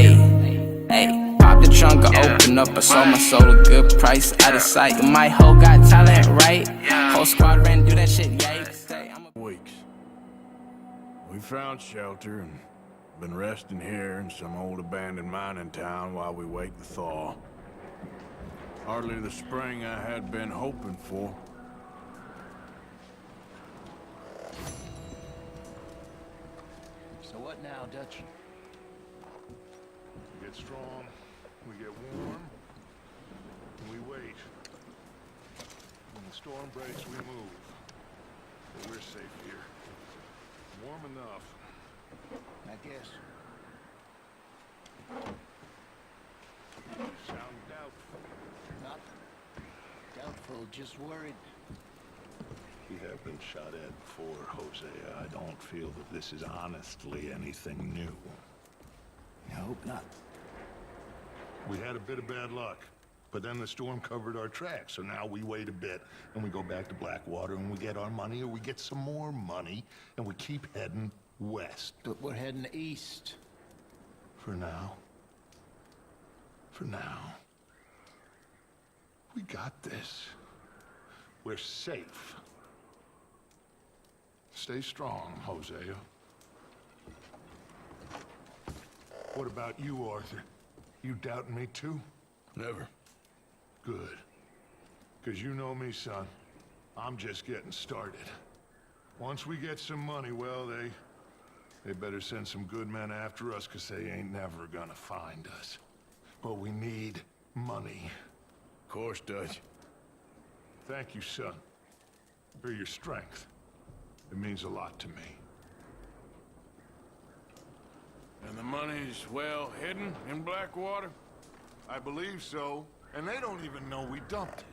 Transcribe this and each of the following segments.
Hey, hey, pop the trunk or open up. I sold my soul a good price, out of sight. My hoe got talent, right? Whole squad ran do that shit, yikes. Weeks. We found shelter and been resting here in some old abandoned mining town while we wait the thaw. Hardly the spring I had been hoping for. So what now, Dutch? We get strong, we get warm, and we wait. When the storm breaks, we move. But we're safe here. Warm enough. I guess. You sound doubtful. Not doubtful, just worried. We have been shot at before, Hosea. I don't feel that this is honestly anything new. I hope not. We had a bit of bad luck, but then the storm covered our tracks, so now we wait a bit, and we go back to Blackwater, and we get our money, or we get some more money, and we keep heading west. But we're heading east. For now. For now. We got this. We're safe. Stay strong, Hosea. What about you, Arthur? You doubting me too? Never. Good. 'Cause you know me, son. I'm just getting started. Once we get some money, well, they better send some good men after us, 'cause they ain't never gonna find us. But we need money. Of course, Dutch. Thank you, son, for your strength. It means a lot to me. And the money's well hidden in Blackwater? I believe so, and they don't even know we dumped it.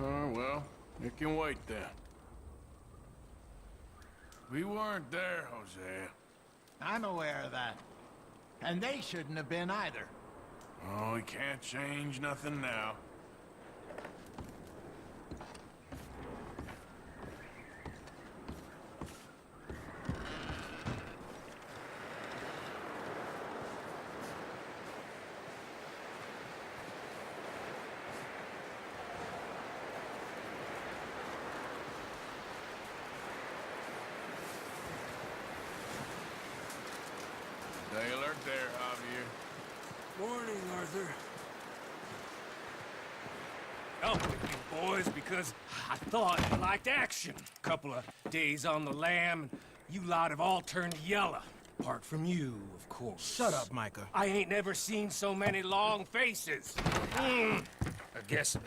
Oh, well, it can wait then. We weren't there, Hosea. I'm aware of that. And they shouldn't have been either. Oh, we can't change nothing now. Stay alert there, Javier. Morning, Arthur. Up with you boys because I thought you liked action. Couple of days on the lam, and you lot have all turned yellow. Apart from you, of course. Shut up, Micah. I ain't never seen so many long faces. I guess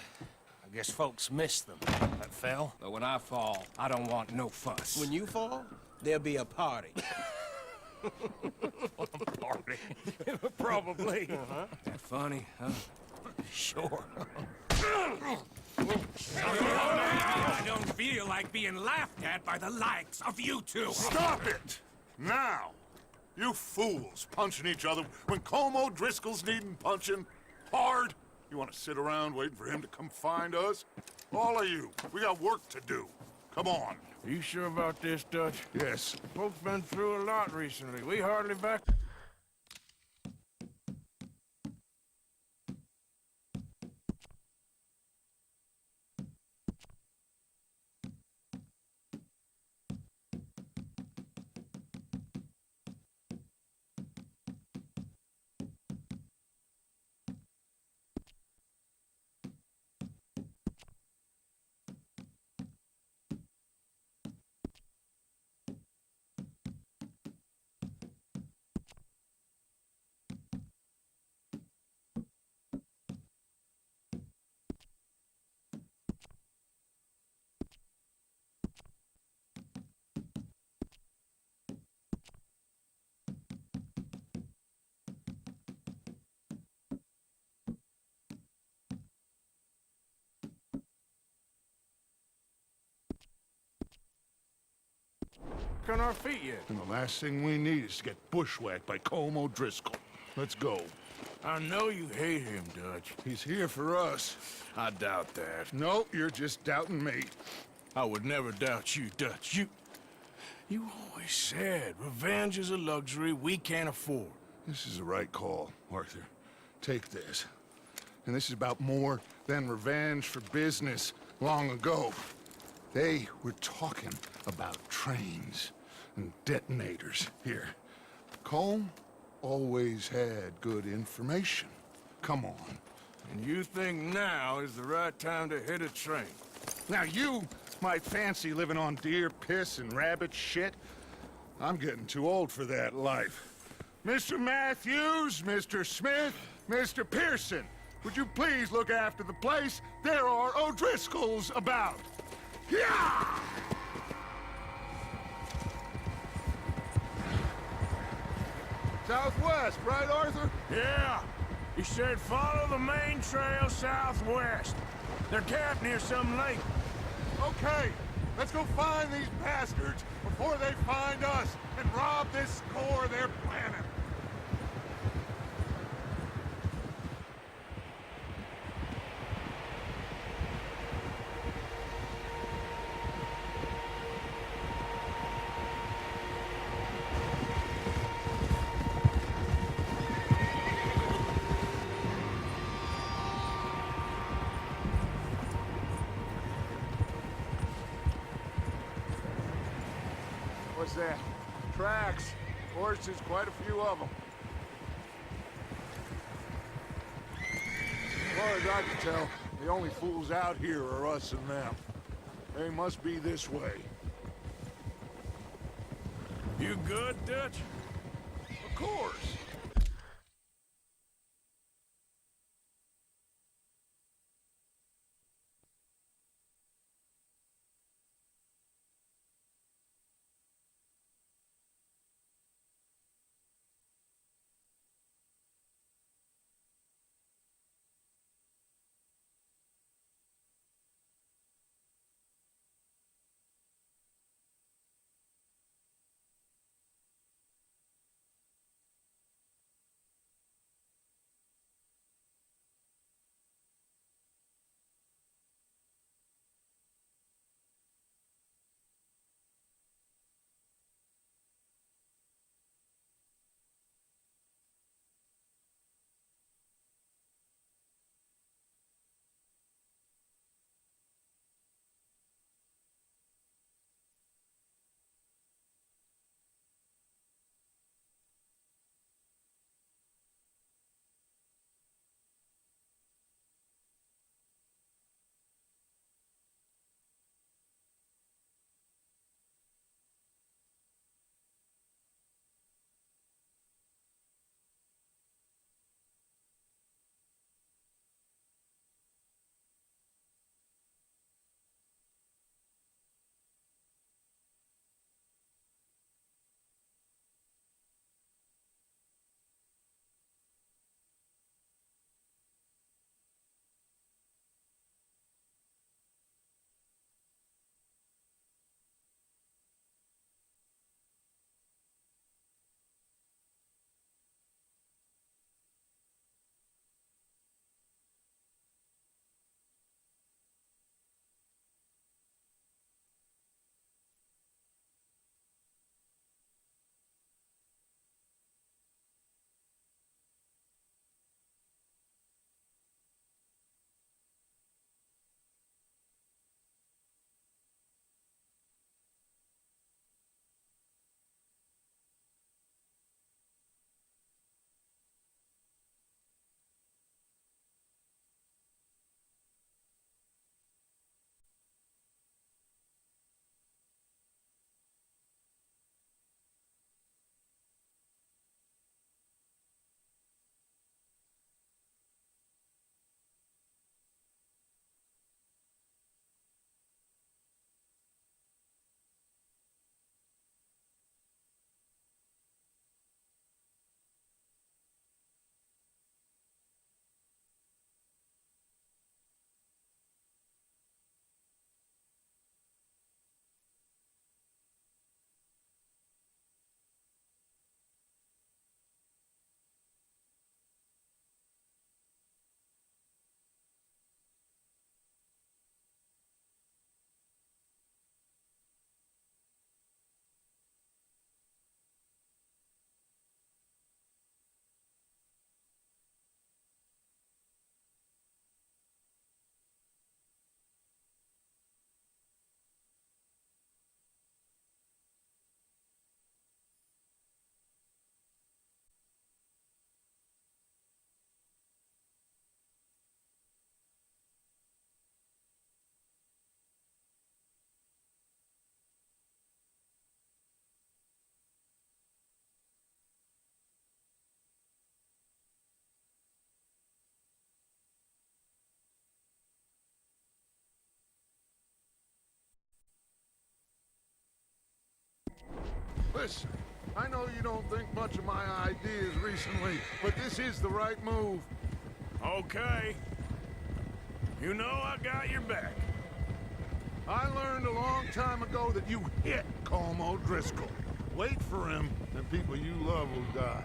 folks miss them. That fell. But when I fall, I don't want no fuss. When you fall, there'll be a party. Party. Probably. That funny, huh? Sure. I don't feel like being laughed at by the likes of you two. Stop it! Now! You fools punching each other when Como Driscoll's needing punching hard. You want to sit around waiting for him to come find us? All of you, we got work to do. Come on. Are you sure about this, Dutch? Yes. Folks been through a lot recently. We hardly back... on our feet yet. And the last thing we need is to get bushwhacked by Como Driscoll. Let's go. I know you hate him, Dutch. He's here for us. I doubt that. No, you're just doubting me. I would never doubt you, Dutch. You always said revenge is a luxury we can't afford. This is the right call, Arthur. Take this. And this is about more than revenge for business long ago. They were talking about trains and detonators here. Cole always had good information. Come on. And you think now is the right time to hit a train? Now you might fancy living on deer piss and rabbit shit. I'm getting too old for that life. Mr. Matthews, Mr. Smith, Mr. Pearson, would you please look after the place? There are O'Driscolls about. Yeah! Southwest, right, Arthur? Yeah. He said follow the main trail southwest. They're camped near some lake. Okay, let's go find these bastards before they find us and rob this core they're planning. What's that? Tracks. Horses, quite a few of them. As far as I can tell, the only fools out here are us and them. They must be this way. You good, Dutch? Of course. Listen, I know you don't think much of my ideas recently, but this is the right move. Okay. You know I got your back. I learned a long time ago that you hit Colm O'Driscoll. Wait for him, and people you love will die.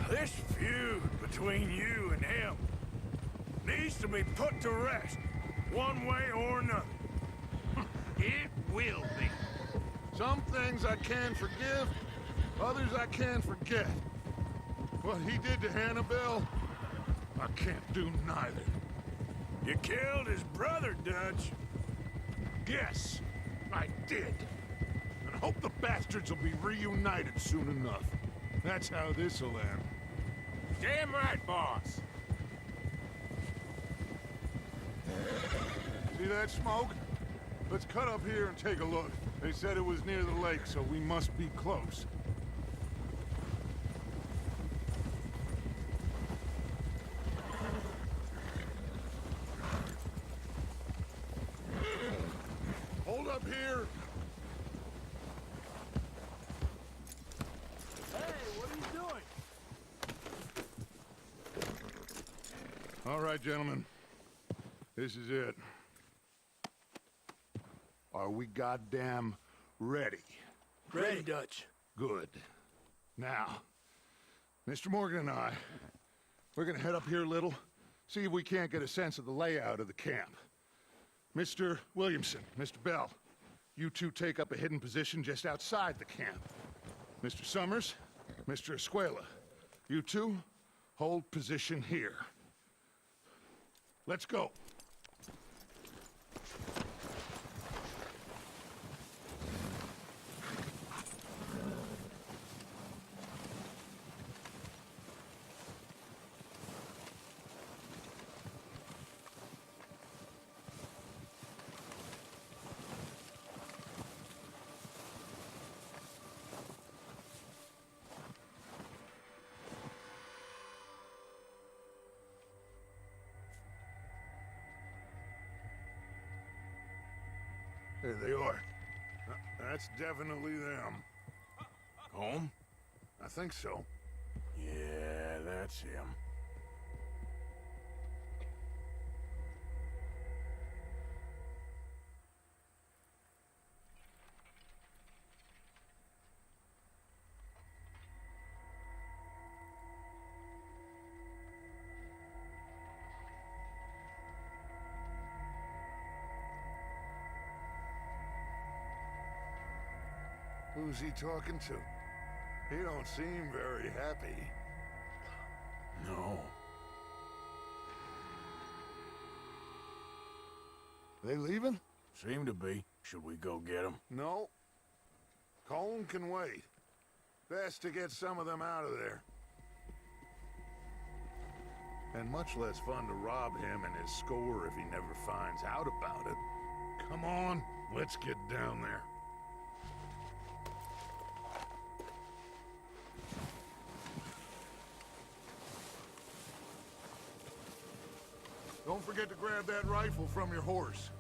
This feud between you and him needs to be put to rest, one way or another. It will be. Some things I can forgive, others I can forget. What he did to Annabelle, I can't do neither. You killed his brother, Dutch. Yes, I did. And I hope the bastards will be reunited soon enough. That's how this'll end. Damn right, boss. See that smoke? Let's cut up here and take a look. They said it was near the lake, so we must be close. Hold up here! Hey, what are you doing? All right, gentlemen. This is it. Are we goddamn ready? Ready, Dutch. Good. Now, Mr. Morgan and I, we're gonna head up here a little, see if we can't get a sense of the layout of the camp. Mr. Williamson, Mr. Bell, you two take up a hidden position just outside the camp. Mr. Summers, Mr. Escuela, you two hold position here. Let's go. There they are. That's definitely them. Home? I think so. Yeah, that's him. Who's he talking to? He don't seem very happy. No. They leaving? Seem to be. Should we go get him? No. Colm can wait. Best to get some of them out of there. And much less fun to rob him and his score if he never finds out about it. Come on, let's get down there. Don't forget to grab that rifle from your horse.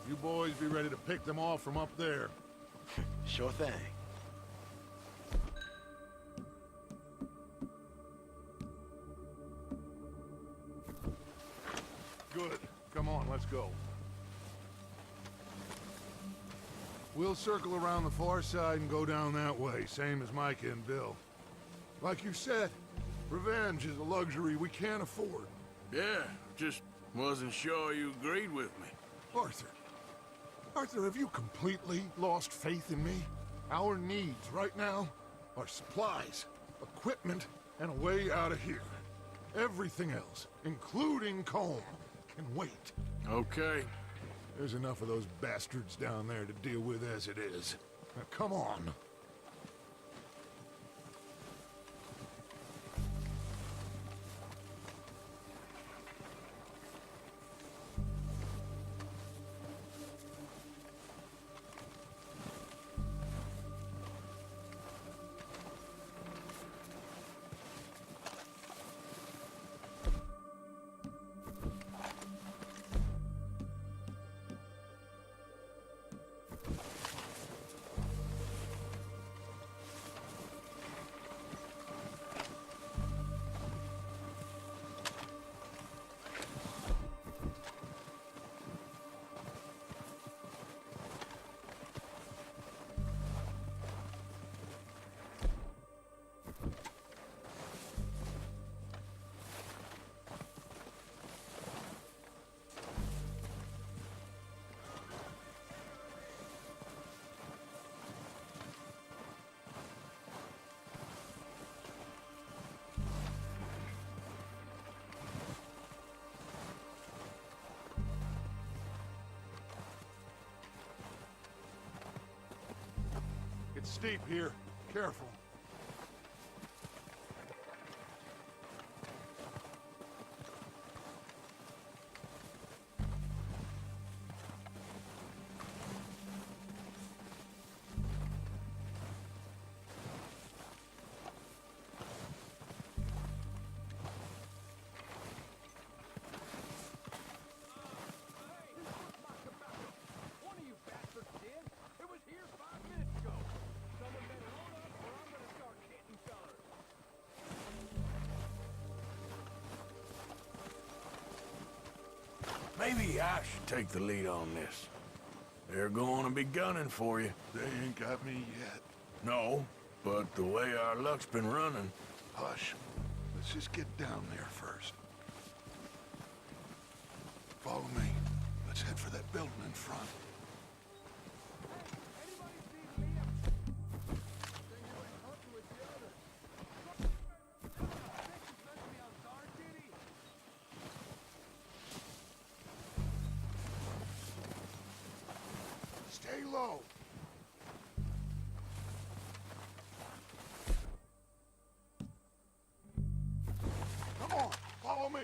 You boys be ready to pick them off from up there. Sure thing. Good. Come on, let's go. We'll circle around the far side and go down that way, same as Micah and Bill. Like you said, revenge is a luxury we can't afford. Yeah, just wasn't sure you agreed with me. Arthur. Arthur, have you completely lost faith in me? Our needs right now are supplies, equipment, and a way out of here. Everything else, including Colm, can wait. Okay. There's enough of those bastards down there to deal with as it is. Now, come on. It's steep here. Careful. Maybe I should take the lead on this. They're going to be gunning for you. They ain't got me yet. No, but the way our luck's been running... Hush. Let's just get down there first. Follow me. Let's head for that building in front. Stay low. Come on, follow me.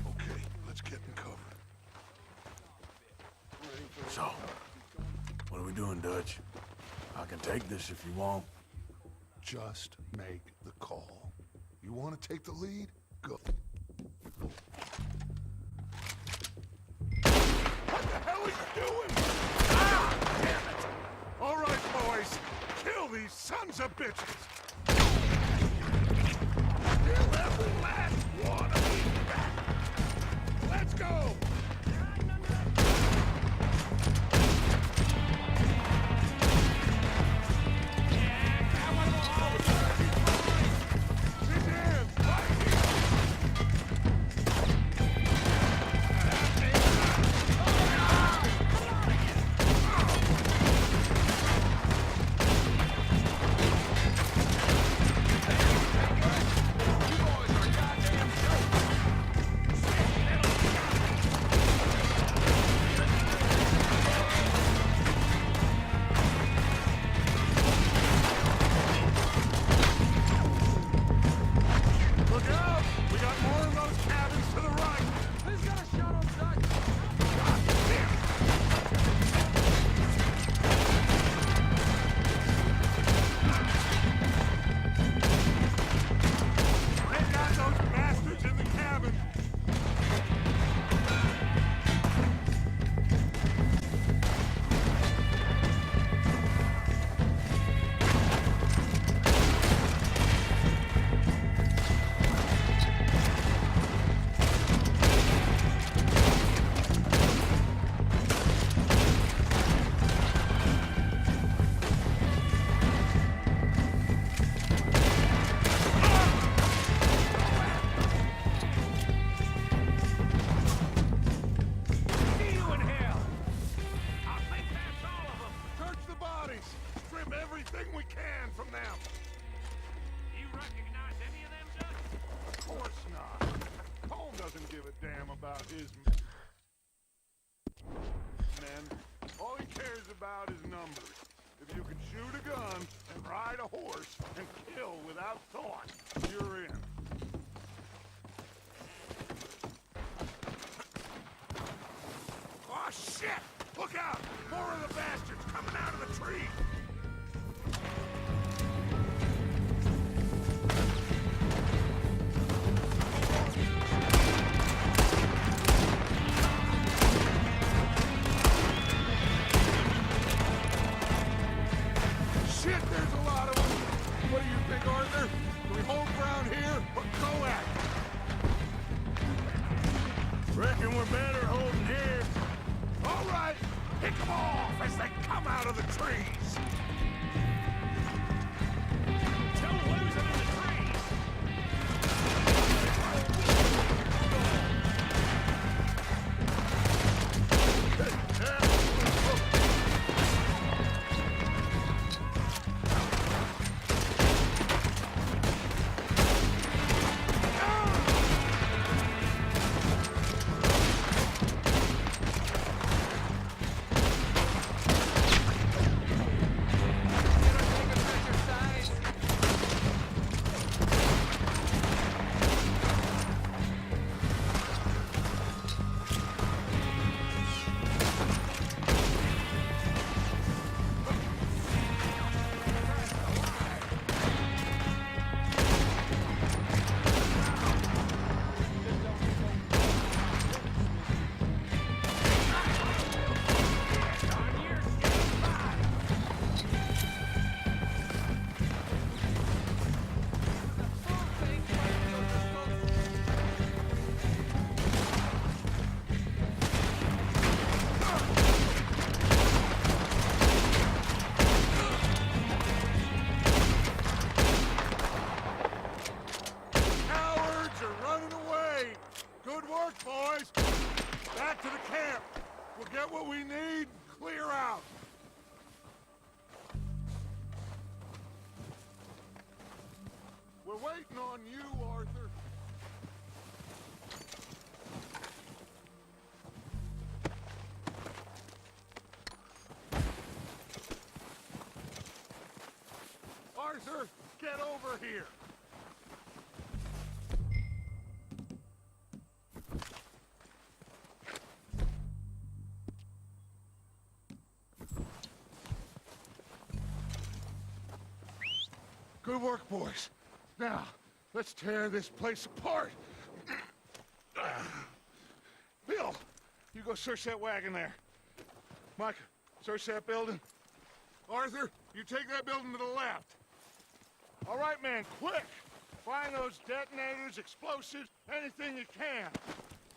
Okay, let's get in cover. So, what are we doing, Dutch? I can take this if you want. Just make the call. You want to take the lead? Go. What the hell are you doing? Ah, damn it! All right, boys. Kill these sons of bitches. Kill every last one of these bastards. Let's go! His men. All he cares about is numbers. If you can shoot a gun and ride a horse and kill without thought, you're in. Oh shit! Look out! More of the bastards coming out of the tree! Shit, there's a lot of them. What do you think, Arthur? Do we hold ground here or go at it? Reckon we're better holding here. All right, pick them off as they come out of the trees. Don't lose them in the trees! We're waiting on you, Arthur. Arthur, get over here! Good work, boys. Now, let's tear this place apart. Bill, you go search that wagon there. Mike, search that building. Arthur, you take that building to the left. All right, man, quick! Find those detonators, explosives, anything you can.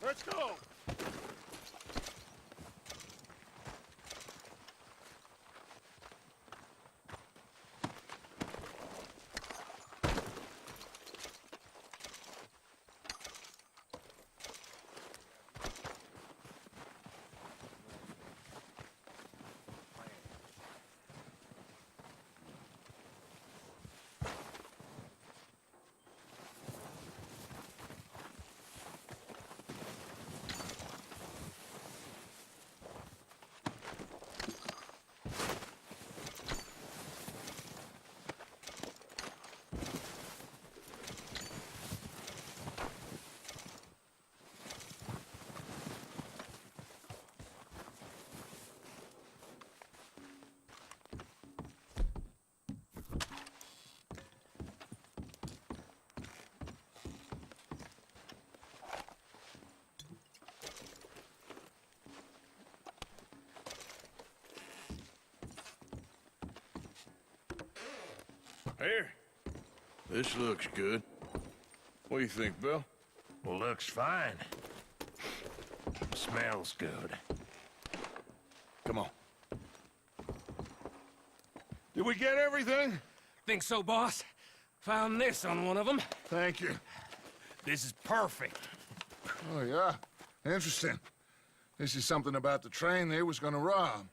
Let's go! Here. This looks good. What do you think, Bill? Well, looks fine. Smells good. Come on. Did we get everything? Think so, boss? Found this on one of them. Thank you. This is perfect. Oh, yeah? Interesting. This is something about the train they was gonna rob.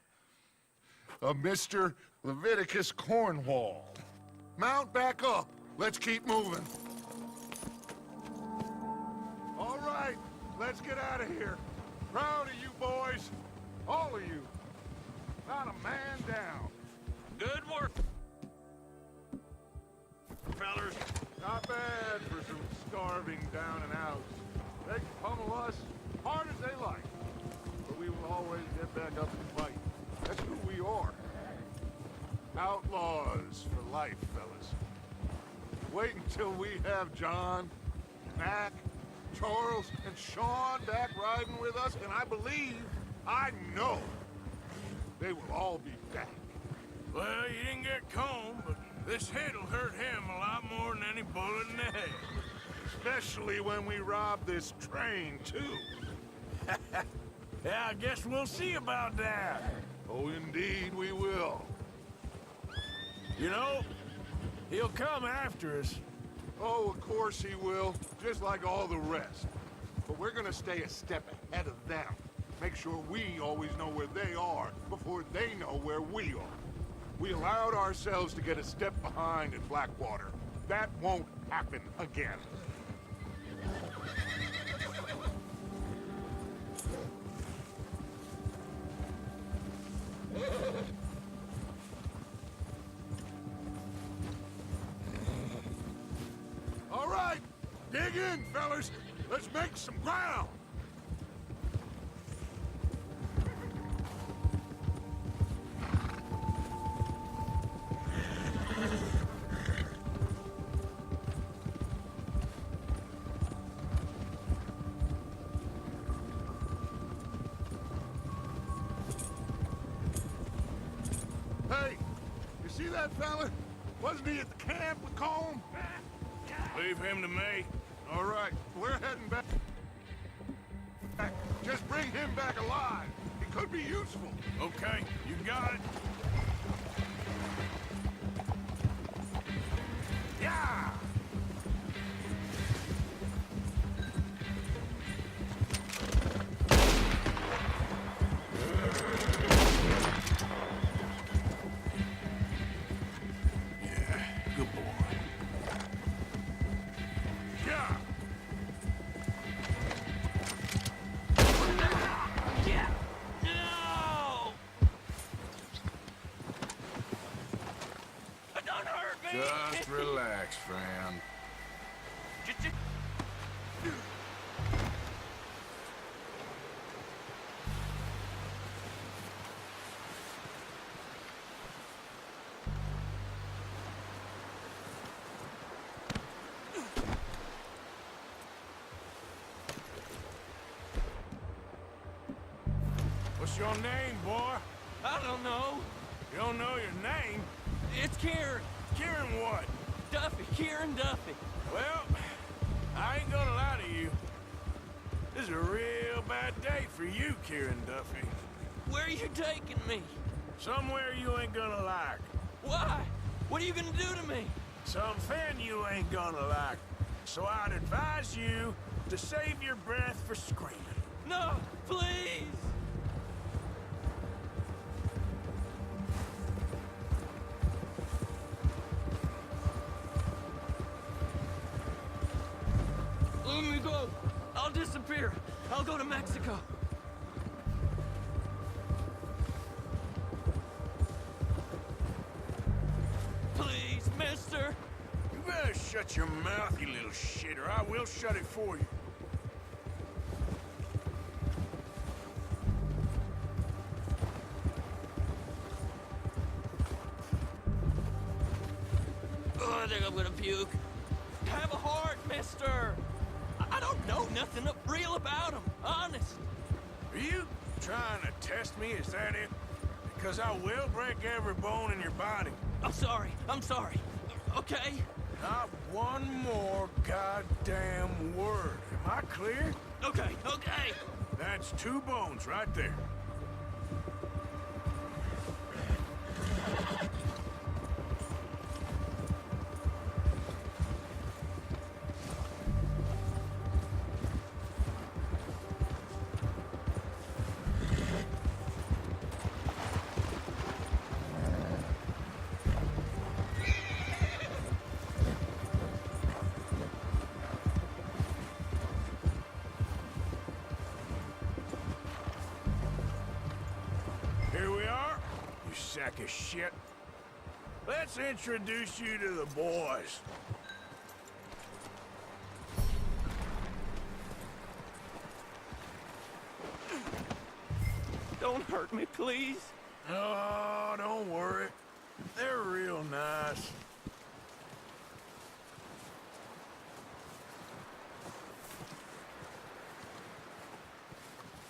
Of Mr. Leviticus Cornwall. Mount back up. Let's keep moving. All right, let's get out of here. Proud of you boys. All of you. Not a man down. Good work, fellers. Not bad for some starving down and outs. They can pummel us hard as they like. But we will always get back up and fight. That's who we are. Outlaws for life, fellas. Wait until we have John, Mac, Charles, and Sean back riding with us, and I know, they will all be back. Well, you didn't get Combe, but this hit'll hurt him a lot more than any bullet in the head. Especially when we rob this train, too. Yeah, I guess we'll see about that. Oh, indeed we will. You know, he'll come after us. Oh, of course he will, just like all the rest. But we're gonna stay a step ahead of them. Make sure we always know where they are before they know where we are. We allowed ourselves to get a step behind at Blackwater. That won't happen again. All right, dig in, fellas. Let's make some ground. Hey, you see that fella? Wasn't he at the camp with Colm? Leave him to me. All right, we're heading back. Just bring him back alive. He could be useful. Okay, you got it. Yeah! Good boy. What's your name, boy? I don't know. You don't know your name? It's Kieran. Kieran what? Duffy. Kieran Duffy. Well, I ain't gonna lie to you. This is a real bad day for you, Kieran Duffy. Where are you taking me? Somewhere you ain't gonna like. Why? What are you gonna do to me? Something you ain't gonna like. So I'd advise you to save your breath for screaming. No, please. Let me go. I'll disappear. I'll go to Mexico. Please, mister. You better shut your mouth, you little shit, or I will shut it for you. Oh, I think I'm gonna puke. Have a heart, mister. I don't know nothing real about him, honest. Are you trying to test me? Is that it? Because I will break every bone in your body. I'm sorry. Okay? Not one more goddamn word. Am I clear? Okay. That's 2 bones right there. Here we are, you sack of shit. Let's introduce you to the boys. Don't hurt me, please. Oh, don't worry. They're real nice.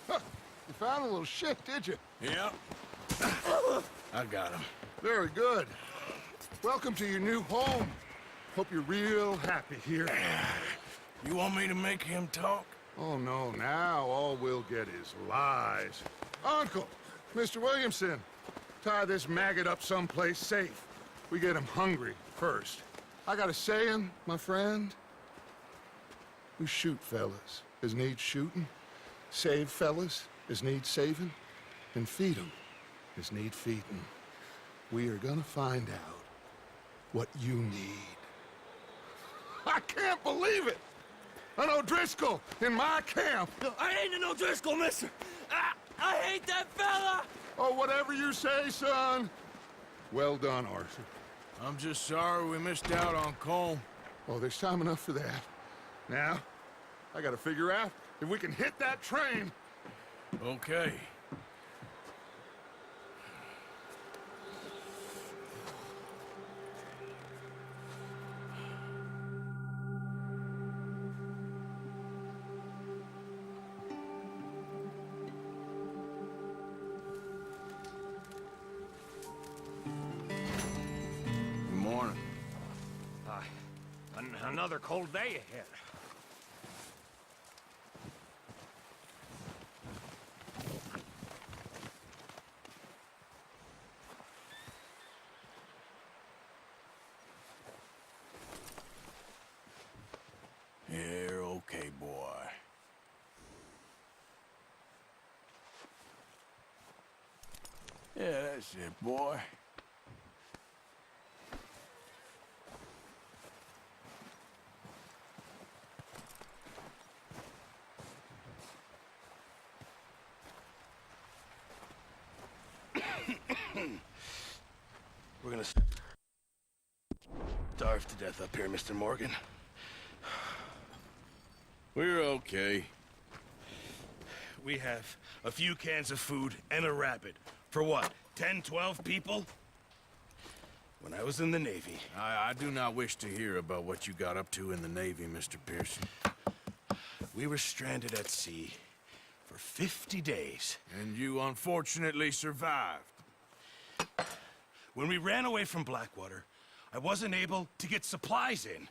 You found a little shit, did you? Yep. I got him. Very good. Welcome to your new home. Hope you're real happy here. You want me to make him talk? Oh, no, now all we'll get is lies. Uncle, Mr. Williamson, tie this maggot up someplace safe. We get him hungry first. I got a saying, my friend. We shoot fellas as need shooting, save fellas as need saving, and feed 'em as need feeding. We are gonna find out what you need. I can't believe it! An O'Driscoll in my camp! I ain't an O'Driscoll, mister. I hate that fella. Oh, whatever you say, son. Well done, Arthur. I'm just sorry we missed out on Colm. Oh, there's time enough for that. Now, I gotta figure out if we can hit that train. Okay. Good morning. Another cold day ahead. You're okay, boy. Yeah, that's it, boy. We're gonna starve to death up here, Mr. Morgan. We're okay. We have a few cans of food and a rabbit. For what, 10, 12 people? When I was in the Navy... I do not wish to hear about what you got up to in the Navy, Mr. Pearson. We were stranded at sea, for 50 days. And you unfortunately survived. When we ran away from Blackwater, I wasn't able to get supplies in.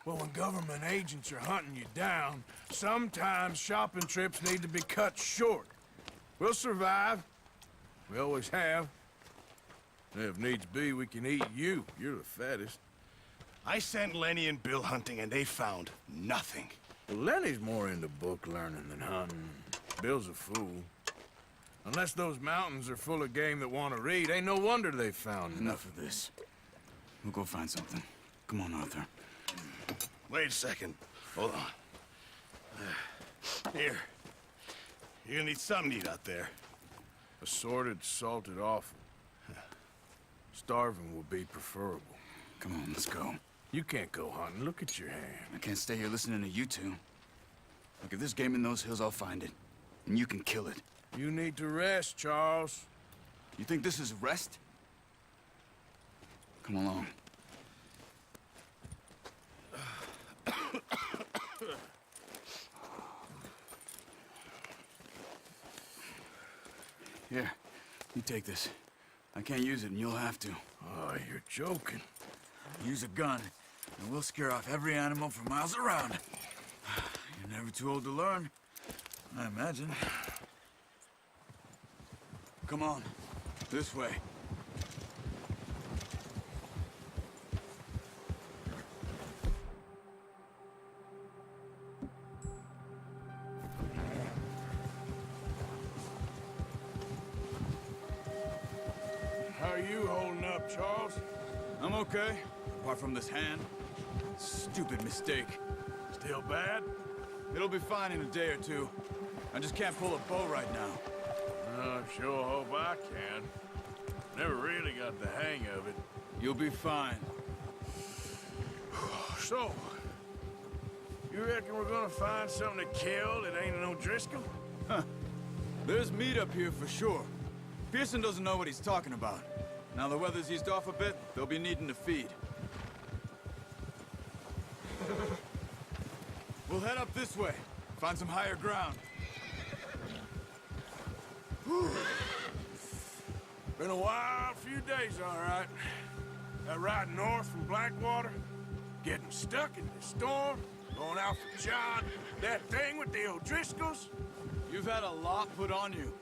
Well, when government agents are hunting you down, sometimes shopping trips need to be cut short. We'll survive. We always have. And if needs be, we can eat you. You're the fattest. I sent Lenny and Bill hunting, and they found nothing. Well, Lenny's more into book learning than hunting. Bill's a fool. Unless those mountains are full of game that want to read, ain't no wonder they found Enough of this. We'll go find something. Come on, Arthur. Wait a second. Hold on. Here. You're gonna need something to eat out there. Assorted, salted offal. Starving will be preferable. Come on, let's go. You can't go hunting. Look at your hand. I can't stay here listening to you two. Look, if there's game in those hills, I'll find it. And you can kill it. You need to rest, Charles. You think this is rest? Come along. Here, you take this. I can't use it, and you'll have to. Oh, you're joking. Use a gun, and we'll scare off every animal for miles around. You're never too old to learn, I imagine. Come on, this way. How are you holding up, Charles? I'm okay, apart from this hand. Stupid mistake. Still bad? It'll be fine in a day or two. I just can't pull a bow right now. I sure hope I can. Never really got the hang of it. You'll be fine. So, you reckon we're gonna find something to kill that ain't no Driscoll? There's meat up here for sure. Pearson doesn't know what he's talking about. Now the weather's eased off a bit, they'll be needing to feed. We'll head up this way, find some higher ground. Been a wild few days, all right. That ride north from Blackwater, getting stuck in the storm, going out for John, that thing with the O'Driscolls. You've had a lot put on you.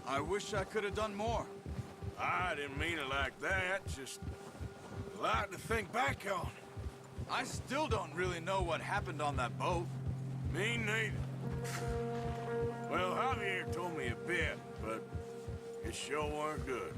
I wish I could have done more. I didn't mean it like that, just a lot to think back on. I still don't really know what happened on that boat. Me neither. Well, Javier told me a bit, but it sure weren't good.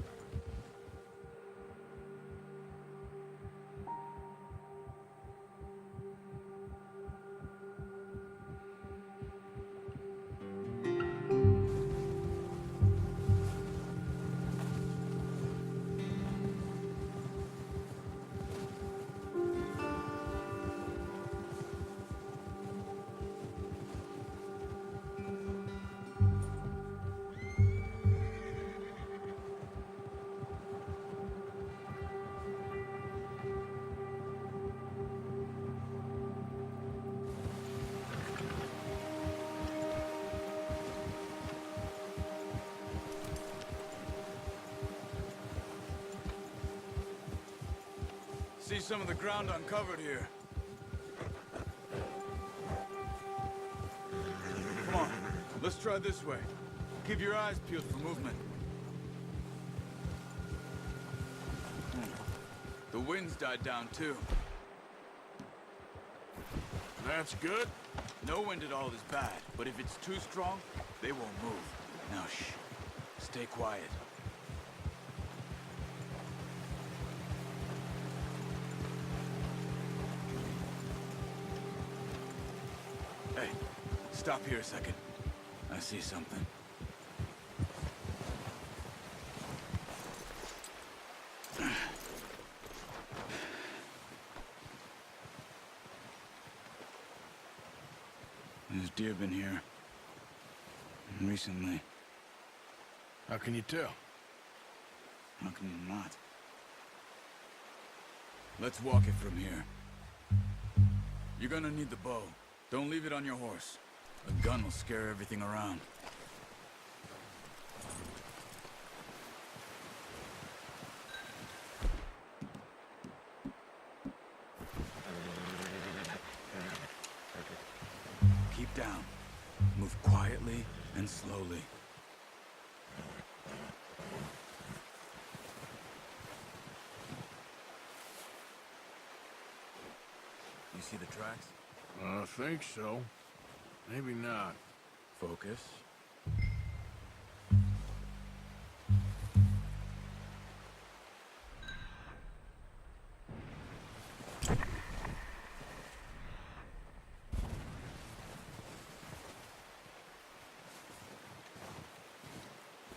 See some of the ground uncovered here. Come on, let's try this way. Keep your eyes peeled for movement. The wind's died down too. That's good. No wind at all is bad, but if it's too strong, they won't move. Now shh, stay quiet. Hey, stop here a second. I see something. There's deer been here. Recently. How can you tell? How can you not? Let's walk it from here. You're gonna need the bow. Don't leave it on your horse. A gun will scare everything around. Keep down. Move quietly and slowly. You see the tracks? I think so. Maybe not. Focus.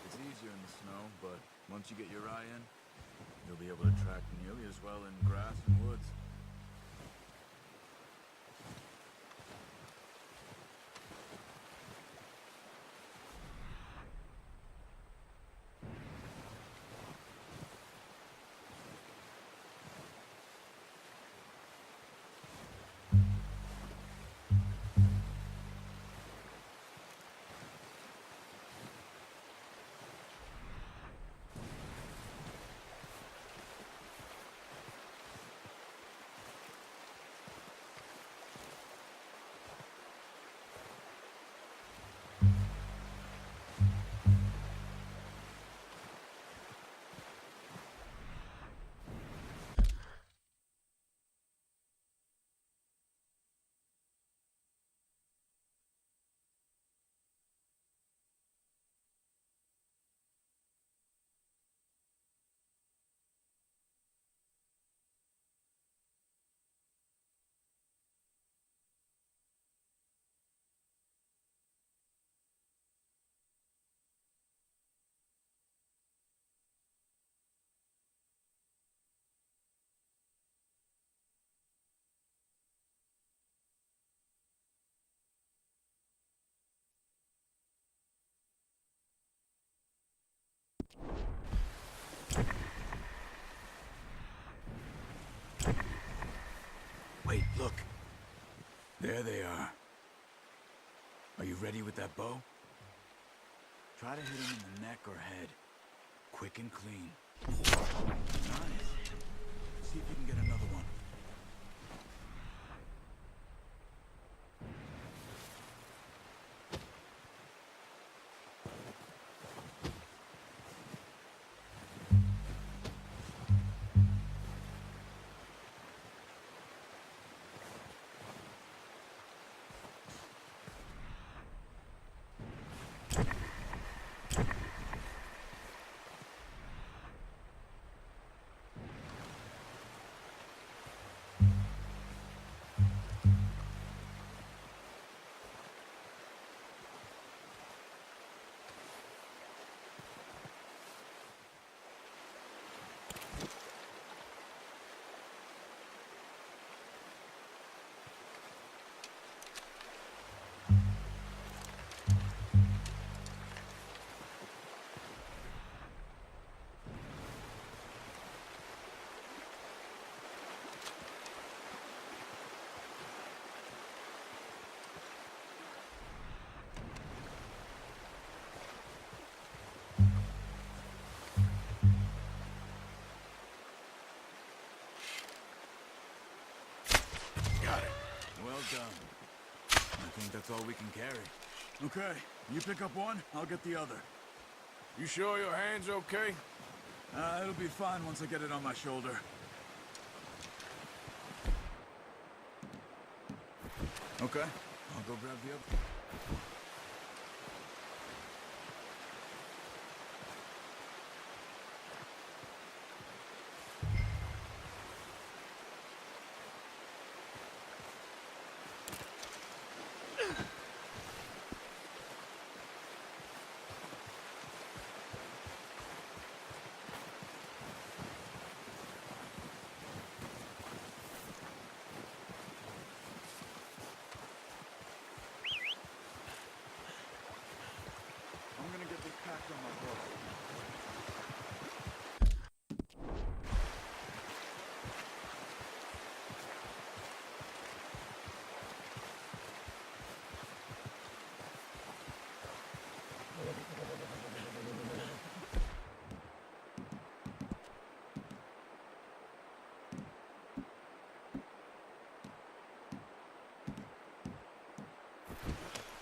It's easier in the snow, but once you get your eye in, you'll be able to track nearly as well in grass and woods. Wait, look. There they are. Are you ready with that bow? Try to hit him in the neck or head. Quick and clean. Nice. See if you can get another one. Well done. I think that's all we can carry. Okay, you pick up one, I'll get the other. You sure your hand's okay? It'll be fine once I get it on my shoulder. Okay, I'll go grab the other.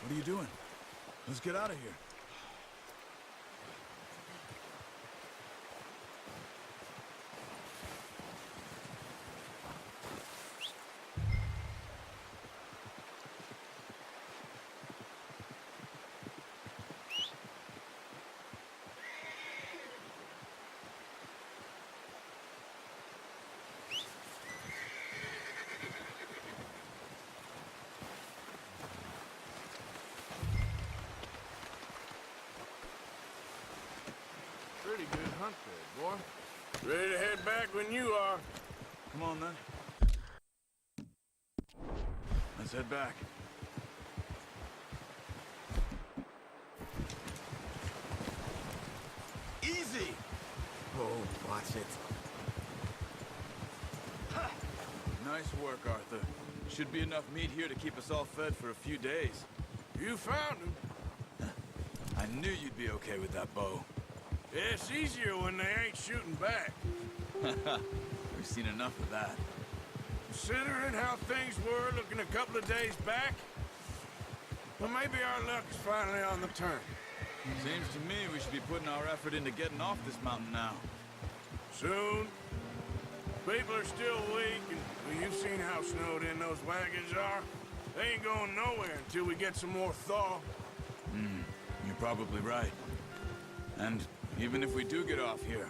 What are you doing? Let's get out of here. Pretty good hunt there, boy. Ready to head back when you are. Come on, then. Let's head back. Easy! Oh, watch it. Nice work, Arthur. Should be enough meat here to keep us all fed for a few days. You found him. I knew you'd be okay with that bow. It's easier when they ain't shooting back. We've seen enough of that. Considering how things were looking a couple of days back, well, maybe our luck is finally on the turn. Seems to me we should be putting our effort into getting off this mountain now. Soon. People are still weak, and well, you've seen how snowed in those wagons are. They ain't going nowhere until we get some more thaw. You're probably right. And even if we do get off here,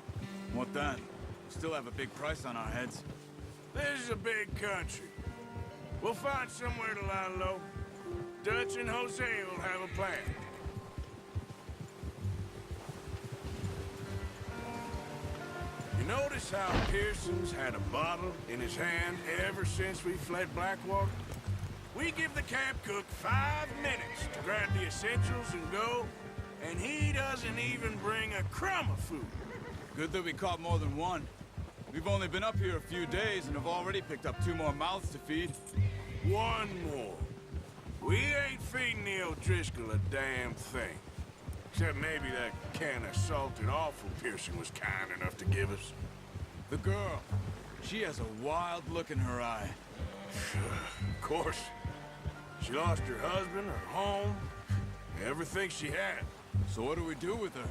what then? We still have a big price on our heads. This is a big country. We'll find somewhere to lie low. Dutch and Jose will have a plan. You notice how Pearson's had a bottle in his hand ever since we fled Blackwater? We give the camp cook 5 minutes to grab the essentials and go, and he doesn't even bring a crumb of food. Good that we caught more than one. We've only been up here a few days and have already picked up 2 more mouths to feed. 1 more. We ain't feeding the O'Driscoll a damn thing. Except maybe that can of salted offal Pearson was kind enough to give us. The girl. She has a wild look in her eye. Of course. She lost her husband, her home, everything she had. So what do we do with her?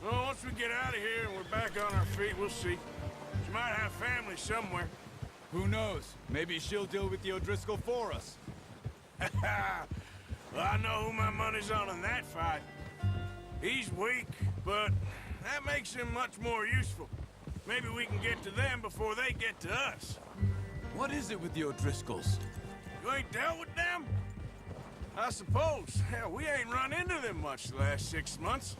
Well, once we get out of here and we're back on our feet, we'll see. She might have family somewhere. Who knows? Maybe she'll deal with the O'Driscoll for us. Well, I know who my money's on in that fight. He's weak, but that makes him much more useful. Maybe we can get to them before they get to us. What is it with the O'Driscolls? You ain't dealt with them? I suppose. Hell, we ain't run into them much the last 6 months.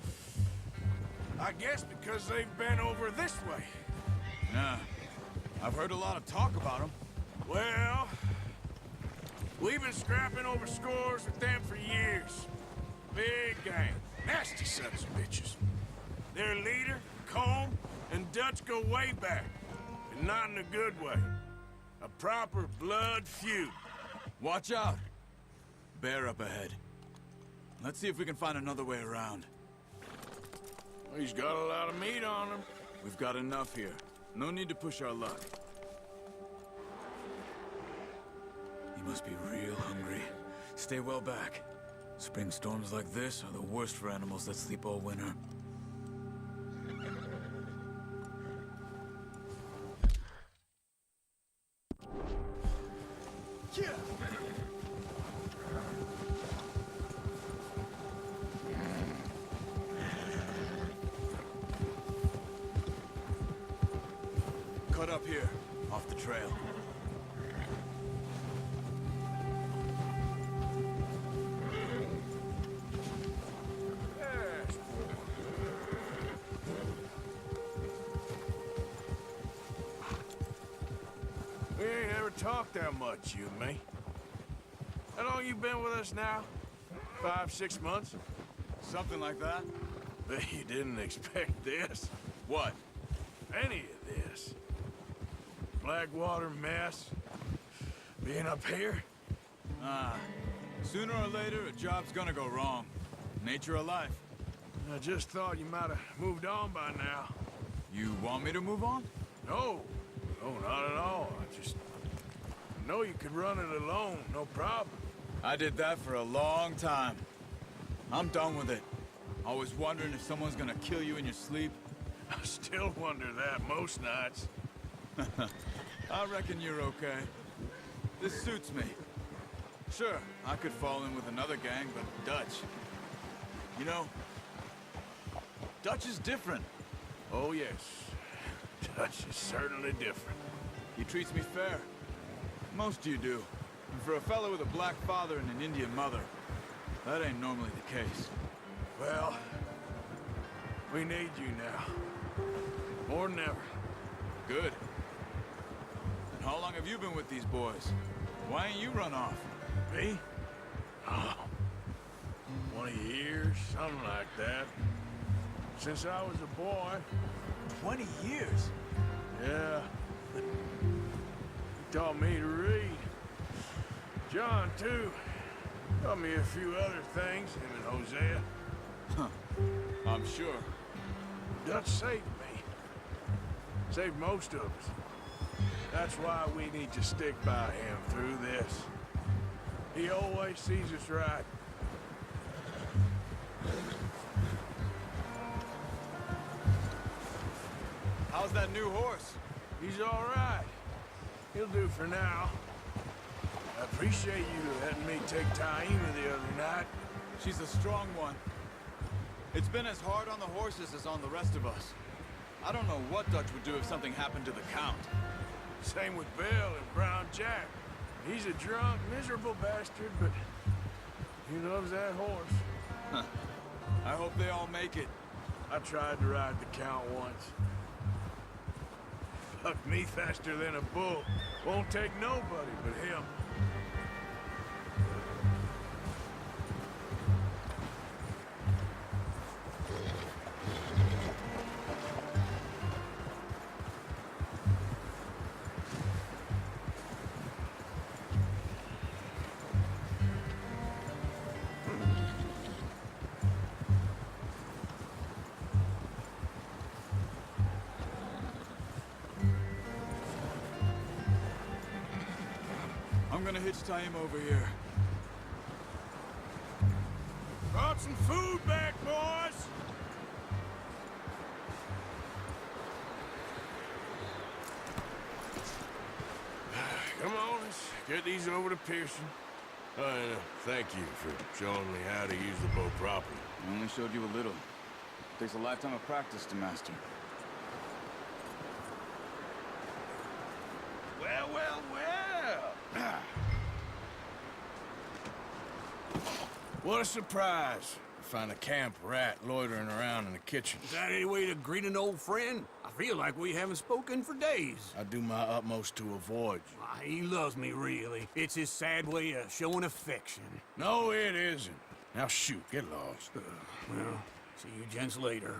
I guess because they've been over this way. Nah. I've heard a lot of talk about them. Well, we've been scrapping over scores with them for years. Big gang. Nasty sons of bitches. Their leader, Combe, and Dutch go way back. And not in a good way. A proper blood feud. Watch out. Bear up ahead. Let's see if we can find another way around. He's got a lot of meat on him. We've got enough here. No need to push our luck. He must be real hungry. Stay well back. Spring storms like this are the worst for animals that sleep all winter. Cut up here, off the trail. We ain't ever talked that much, you and me. How long you been with us now? 5, 6 months? Something like that? Bet you didn't expect this. What? Any of this. Blackwater mess. Being up here. Sooner or later, a job's gonna go wrong. Nature of life. I just thought you might have moved on by now. You want me to move on? No. No, not at all. I know you could run it alone, no problem. I did that for a long time. I'm done with it. Always wondering if someone's gonna kill you in your sleep. I still wonder that most nights. I reckon you're okay. This suits me. Sure, I could fall in with another gang, but Dutch... You know, Dutch is different. Oh, yes. Dutch is certainly different. He treats me fair. Most of you do. And for a fellow with a black father and an Indian mother, that ain't normally the case. Well, we need you now. More than ever. Good. And how long have you been with these boys? Why ain't you run off? Me? Oh, 20 years, something like that. Since I was a boy. 20 years? Yeah. He taught me to read. John, too. Taught me a few other things, him and Hosea. Huh. I'm sure. Dutch saved me. Saved most of us. That's why we need to stick by him through this. He always sees us right. How's that new horse? He's all right. He'll do for now. I appreciate you letting me take Taima the other night. She's a strong one. It's been as hard on the horses as on the rest of us. I don't know what Dutch would do if something happened to the Count. Same with Bill and Brown Jack. He's a drunk, miserable bastard, but he loves that horse. Huh. I hope they all make it. I tried to ride the Count once. Fucked me faster than a bull. Won't take nobody but him. I'm gonna hitch Taima over here. Brought some food back, boys! Come on, let's get these over to Pearson. And thank you for showing me how to use the bow properly. I only showed you a little. Takes a lifetime of practice to master. Well, well, well! What a surprise. To find a camp rat loitering around in the kitchen. Is that any way to greet an old friend? I feel like we haven't spoken for days. I do my utmost to avoid you. Ah, he loves me, really. It's his sad way of showing affection. No, it isn't. Now shoot, get lost. Well, see you gents later.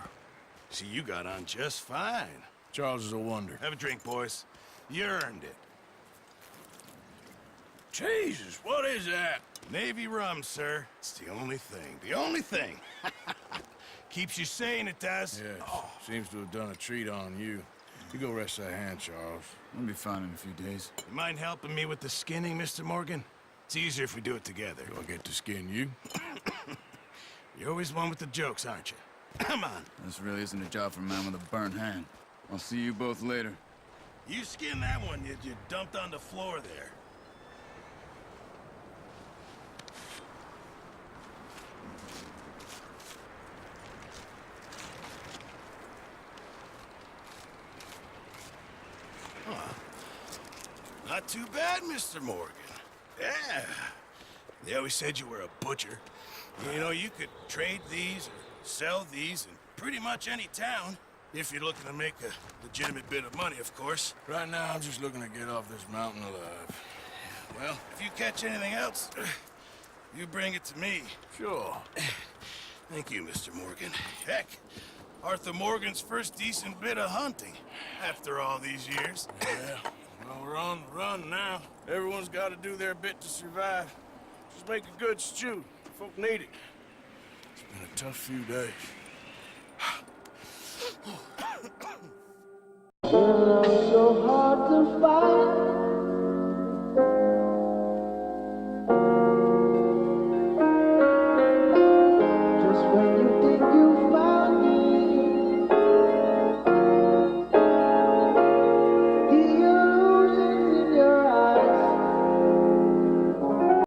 See, you got on just fine. Charles is a wonder. Have a drink, boys. You earned it. Jesus, what is that? Navy rum, sir. It's the only thing. The only thing. Keeps you sane, it does. Yes, seems to have done a treat on you. You go rest that hand, Charles. I'll be fine in a few days. You mind helping me with the skinning, Mr. Morgan? It's easier if we do it together. Do I get to skin you? You're always one with the jokes, aren't you? Come on. This really isn't a job for a man with a burnt hand. I'll see you both later. You skin that one you dumped on the floor there. Not too bad, Mr. Morgan. Yeah. They always said you were a butcher. You know, you could trade these or sell these in pretty much any town. If you're looking to make a legitimate bit of money, of course. Right now, I'm just looking to get off this mountain alive. Well, if you catch anything else, you bring it to me. Sure. Thank you, Mr. Morgan. Heck, Arthur Morgan's first decent bit of hunting after all these years. Yeah. Well, we're on the run now. Everyone's got to do their bit to survive. Just make a good stew. Folk need it. It's been a tough few days.